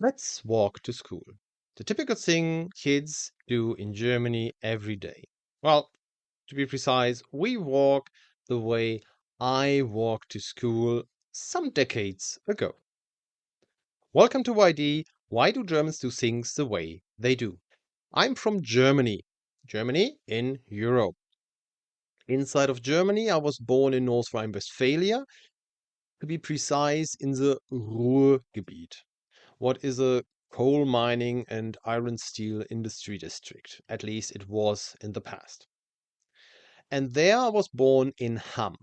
Let's walk to school. The typical thing kids do in Germany every day. Well, to be precise, we walk the way I walked to school some decades ago. Welcome to YD. Why do Germans do things the way they do? I'm from Germany. Germany in Europe. Inside of Germany, I was born in North Rhine-Westphalia, to be precise, in the Ruhrgebiet. What is a coal mining and iron steel industry district. At least it was in the past. And there I was born in Hamm.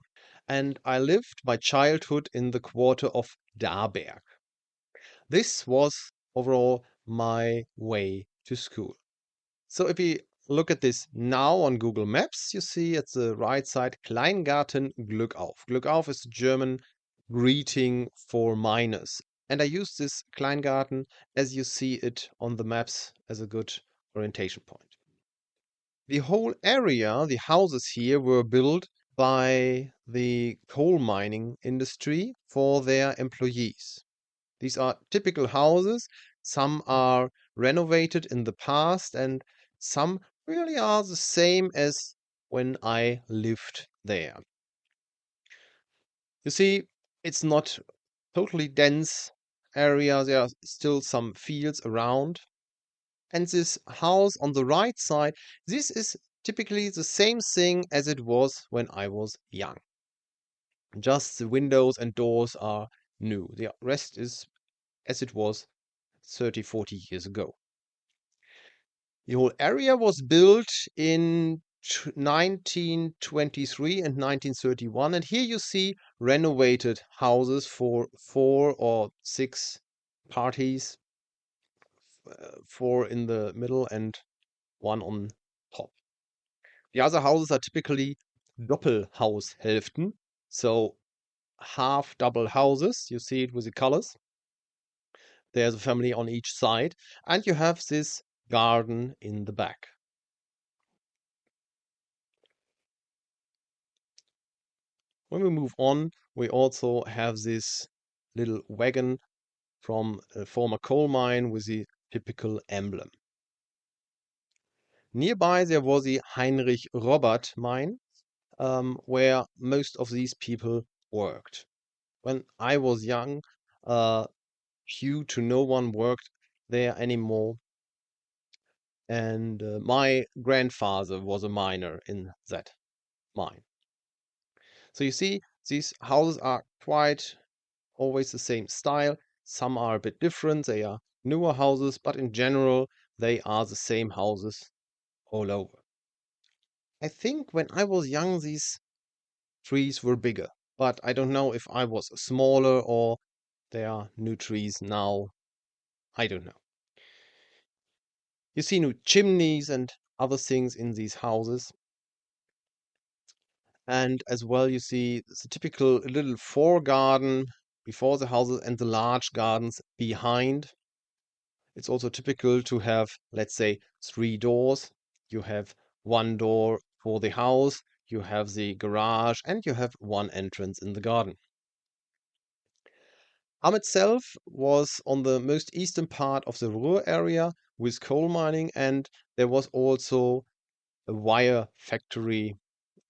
And I lived my childhood in the quarter of Daberg. This was overall my way to school. So if we look at this now on Google Maps, you see at the right side Kleingarten Glückauf. Glückauf is the German greeting for miners. And I use this Kleingarten as you see it on the maps as a good orientation point. The whole area, the houses here were built by the coal mining industry for their employees. These are typical houses. Some are renovated in the past, and some really are the same as when I lived there. You see, it's not totally dense area. There are still some fields around. And this house on the right side, this is typically the same thing as it was when I was young. Just the windows and doors are new. The rest is as it was 30, 40 years ago. The whole area was built in 1923 and 1931. And here you see renovated houses for 4 or 6 parties, 4 in the middle and 1 on top. The other houses are typically Doppelhaushälften, so half double houses. You see it with the colors. There's a family on each side, and you have this garden in the back. When we move on, we also have this little wagon from a former coal mine with the typical emblem. Nearby there was the Heinrich Robert mine, where most of these people worked. When I was young, few to no one worked there anymore. And my grandfather was a miner in that mine. So you see, these houses are quite always the same style. Some are a bit different. They are newer houses, but in general, they are the same houses all over. I think when I was young, these trees were bigger, but I don't know if I was smaller or there are new trees now. I don't know. You see new chimneys and other things in these houses. And as well, you see the typical little foregarden before the houses and the large gardens behind. It's also typical to have, let's say, 3 doors. You have 1 door for the house, you have the garage, and you have 1 entrance in the garden. Hamm itself was on the most eastern part of the Ruhr area with coal mining, and there was also a wire factory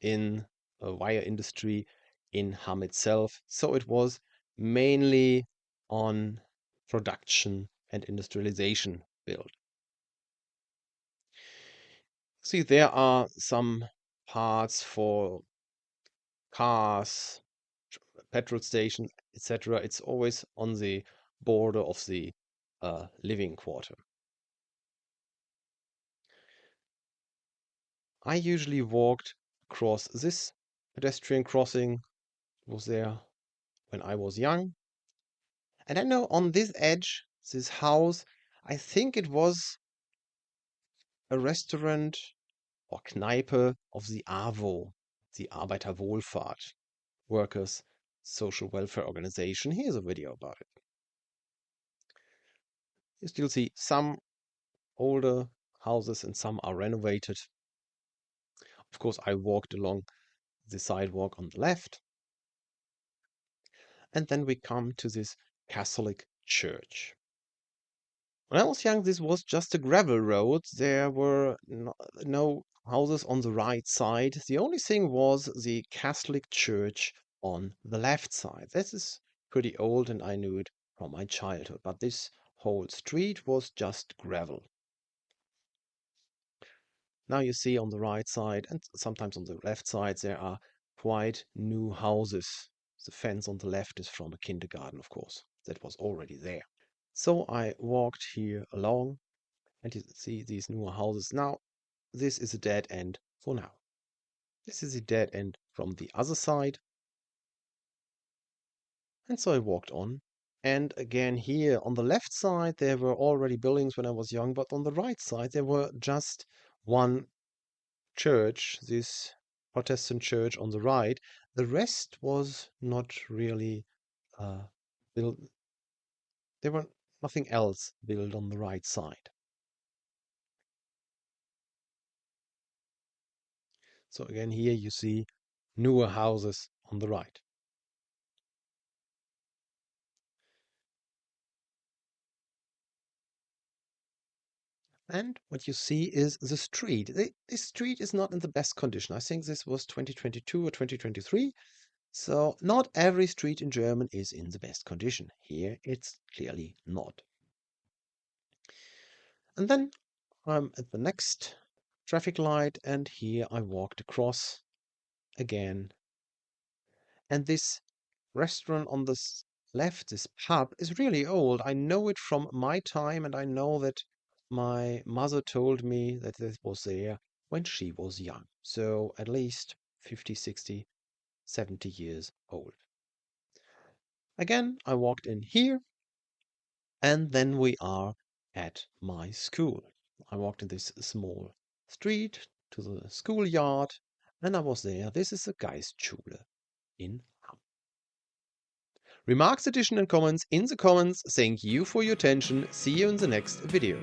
in a wire industry in Hamm itself. So it was mainly on production and industrialization built. See, there are some parts for cars, petrol stations, etc. It's always on the border of the living quarter. I usually walked across this pedestrian crossing. It was there when I was young. And I know on this edge, this house, I think it was a restaurant or Kneipe of the AWO, the Arbeiterwohlfahrt, Workers' Social Welfare Organization. Here's a video about it. You still see some older houses and some are renovated. Of course, I walked along the sidewalk on the left. And then we come to this Catholic church. When I was young, this was just a gravel road. There were no houses on the right side. The only thing was the Catholic church on the left side. This is pretty old and I knew it from my childhood, but this whole street was just gravel. Now you see on the right side and sometimes on the left side there are quite new houses. The fence on the left is from a kindergarten, of course. That was already there. So I walked here along and you see these newer houses. Now, this is a dead end for now. This is a dead end from the other side. And so I walked on. And again, here on the left side, there were already buildings when I was young, but on the right side, there were just one church, this Protestant church on the right. The rest was not really built. There were nothing else built on the right side. So again, here you see newer houses on the right. And what you see is the street. This street is not in the best condition. I think this was 2022 or 2023. So not every street in German is in the best condition. Here it's clearly not. And then I'm at the next traffic light and here I walked across again. And this restaurant on the left, this pub, is really old. I know it from my time and I know that my mother told me that this was there when she was young. So at least 50, 60, 70 years old. Again, I walked in here and then we are at my school. I walked in this small street to the schoolyard and I was there. This is the Geistschule in Hamm. Remarks, addition and comments in the comments. Thank you for your attention. See you in the next video.